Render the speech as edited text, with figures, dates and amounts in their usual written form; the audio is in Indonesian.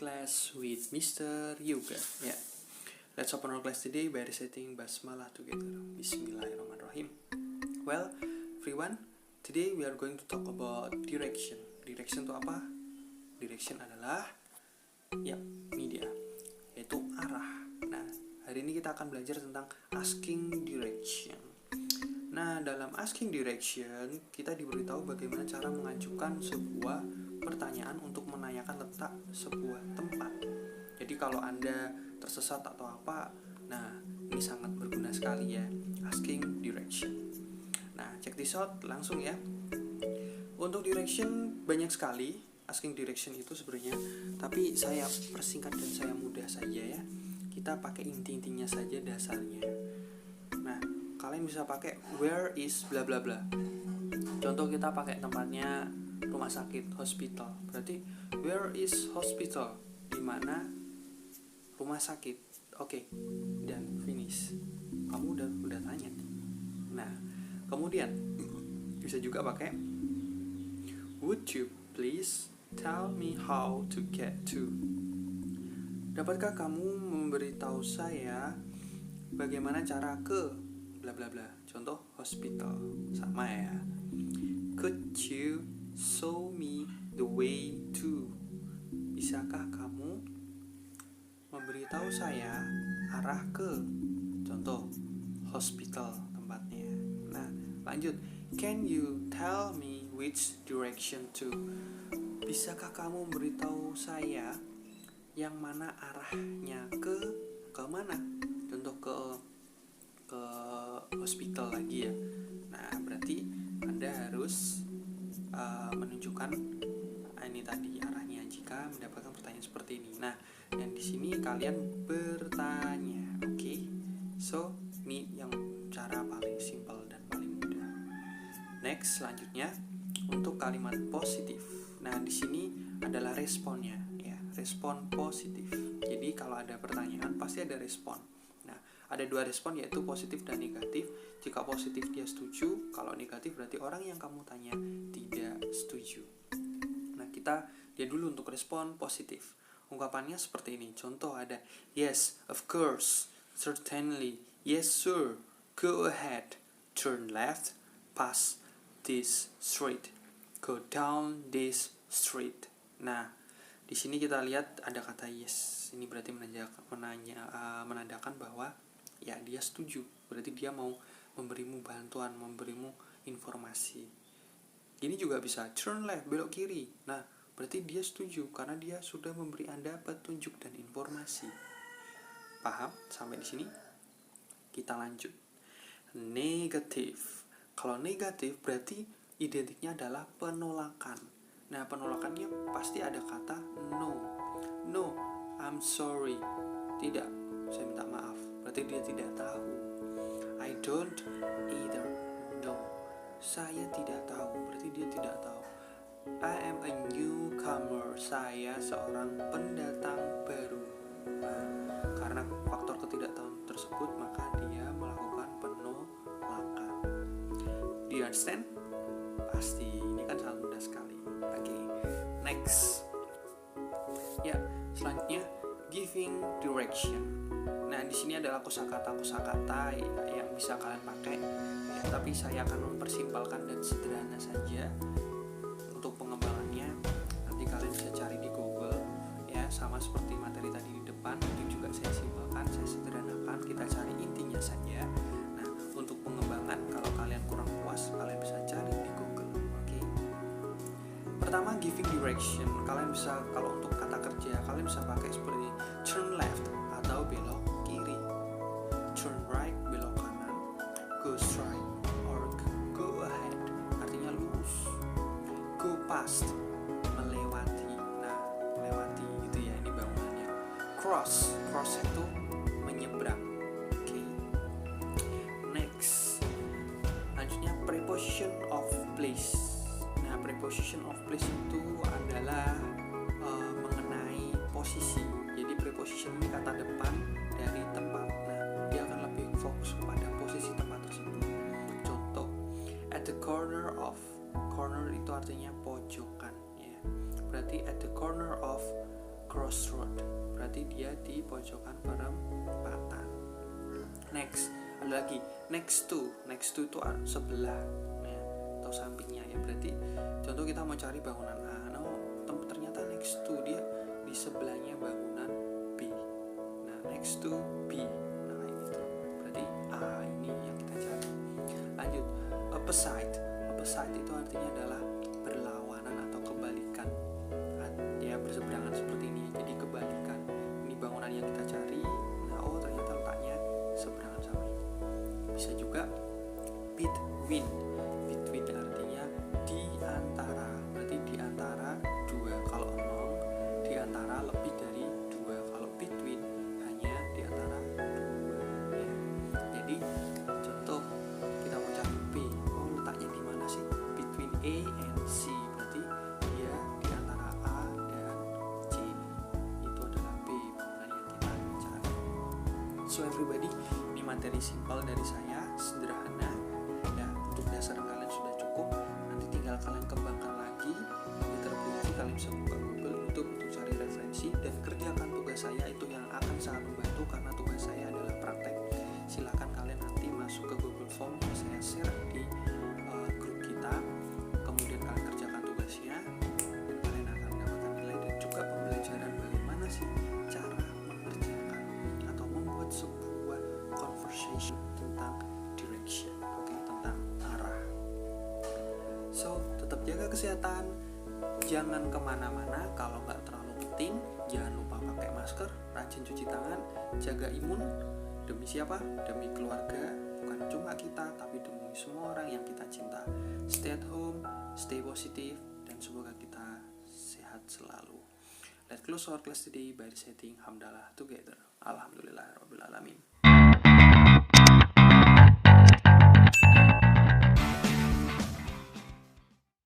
class with Mr. Yoga. Yeah. Let's open our class today by reciting Basmalah together. Bismillahirrahmanirrahim. Well, everyone, today we are going to talk about direction. Direction itu apa? Direction adalah media, yaitu arah. Nah, hari ini kita akan belajar tentang asking direction. Nah, dalam asking direction, kita diberitahu bagaimana cara mengajukan sebuah pertanyaan untuk menanyakan letak sebuah tempat. Jadi kalau Anda tersesat atau apa, nah ini sangat berguna sekali ya, asking direction. Nah, check this out langsung ya. Untuk direction banyak sekali asking direction itu sebenarnya, tapi saya persingkat dan saya mudah saja ya. Kita pakai inti-intinya saja, dasarnya. Nah, kalian bisa pakai where is bla bla bla. Contoh kita pakai tempatnya rumah sakit, hospital. Berarti where is hospital? Di mana rumah sakit? Oke. Dan finish. Kamu udah tanya. Nah, kemudian bisa juga pakai would you please tell me how to get to? Dapatkah kamu memberitahu saya bagaimana cara ke bla bla bla? Contoh hospital. Sama ya. Could you show me the way to? Bisakah kamu memberitahu saya arah ke? Contoh hospital tempatnya. Nah, lanjut. Can you tell me which direction to? Bisakah kamu memberitahu saya yang mana arahnya ke mana? Contoh ke hospital lagi ya. Nah, berarti Anda harus menunjukkan ini tadi arahnya jika mendapatkan pertanyaan seperti ini. Nah, dan di sini kalian bertanya, oke? So, ini yang cara paling simpel dan paling mudah. Next, selanjutnya untuk kalimat positif. Nah, di sini adalah responnya, ya, respon positif. Jadi kalau ada pertanyaan pasti ada respon. Nah, ada dua respon yaitu positif dan negatif. Jika positif dia setuju, kalau negatif berarti orang yang kamu tanya tidak setuju. Nah, kita lihat dulu untuk respon positif. Ungkapannya seperti ini. Contoh ada yes, of course, certainly, yes sir, go ahead, turn left, pass this street, go down this street. Nah, di sini kita lihat ada kata yes. Ini berarti menandakan bahwa ya dia setuju. Berarti dia mau memberimu bantuan, memberimu informasi. Ini juga bisa turn left, belok kiri. Nah, berarti dia setuju karena dia sudah memberi Anda petunjuk dan informasi. Paham sampai di sini? Kita lanjut. Negatif. Kalau negatif berarti identiknya adalah penolakan. Nah, penolakannya pasti ada kata no. No, I'm sorry. Tidak, saya minta maaf. Berarti dia tidak tahu. I don't either. No, saya tidak tahu. Berarti dia tidak tahu. I am a newcomer. Saya seorang pendatang baru. Nah, karena faktor ketidaktahuan tersebut, maka dia melakukan penolakan. Do you understand? Pasti. Ini kan sangat mudah sekali. Oke, next. Ya, selanjutnya giving direction. Nah, di sini adalah kosakata yang bisa kalian pakai. Ya, tapi saya akan mempersimpelkan dan sederhana saja. Untuk pengembangannya nanti kalian bisa cari di Google ya, sama seperti materi tadi di depan. Itu juga saya simpelkan, saya sederhanakan, kita cari intinya saja. Nah, untuk pengembangan kalau kalian kurang puas, kalian bisa cari di Google. Oke. Pertama, giving direction. Kalian bisa, kalau untuk kata kerja kalian bisa pakai seperti turn left atau belok kiri, turn right belok kanan, go straight or go ahead artinya lurus, go past melewati. Nah, melewati gitu ya, ini bangunannya. Cross itu menyeberang. Oke. Next, lanjutnya preposition of place. Nah, preposition of place itu adalah mengenai posisi. Jadi preposition ini kata depan dari tempat. Nah, dia akan lebih fokus kepada posisi tempat tersebut. Contoh, at the corner of. Corner itu artinya pojokan ya. Berarti at the corner of crossroad. berarti dia di pojokan perempatan. Next, ada lagi next to itu sebelah ya, atau sampingnya ya. Berarti contoh kita mau cari bangunan A, ternyata next to dia di sebelahnya bangunan B. Nah, next to B. Nah, itu berarti A ini yang kita cari. Lanjut, opposite itu artinya adalah berlawanan atau kebalikan. Ya, berseberangan seperti ini. Jadi kebalikan. Ini bangunan yang kita cari. Nah, ternyata letaknya seberangan sama ini. Bisa juga between artinya di antara. Berarti di antara dua. Kalau among, di antara lebih dari dua. Kalau between, hanya di antara dua ya. Jadi contoh kita mau cari B, letaknya di mana sih? Between A and C, berarti dia di antara A dan C. Itu adalah B, bangunan yang kita cari. So everybody, ini materi simpel dari saya, sederhana ya. Untuk dasar kalian sudah cukup, nanti tinggal kalian kembangkan lagi. Terkunci kalian bisa buka Google untuk cari referensi dan kerjakan tugas saya. Itu yang akan sangat membantu karena tugas saya adalah praktek. Silakan kalian nanti masuk ke Google Form yang saya share di grup kita, kemudian kalian kerjakan tugasnya dan kalian akan mendapatkan nilai dan juga pembelajaran bagaimana sih cara mengerjakan atau membuat sebuah conversation tentang direction, tentang arah. So, tetap jaga kesehatan, jangan kemana-mana kalau nggak terlalu penting. Jangan lupa pakai masker, rajin cuci tangan, jaga imun. Demi siapa? Demi keluarga, bukan cuma kita, tapi demi semua orang yang kita cinta. Stay at home, stay positive, dan semoga kita sehat selalu. Let's close our class today by reciting Hamdalah together. Alhamdulillahirabbil alamin.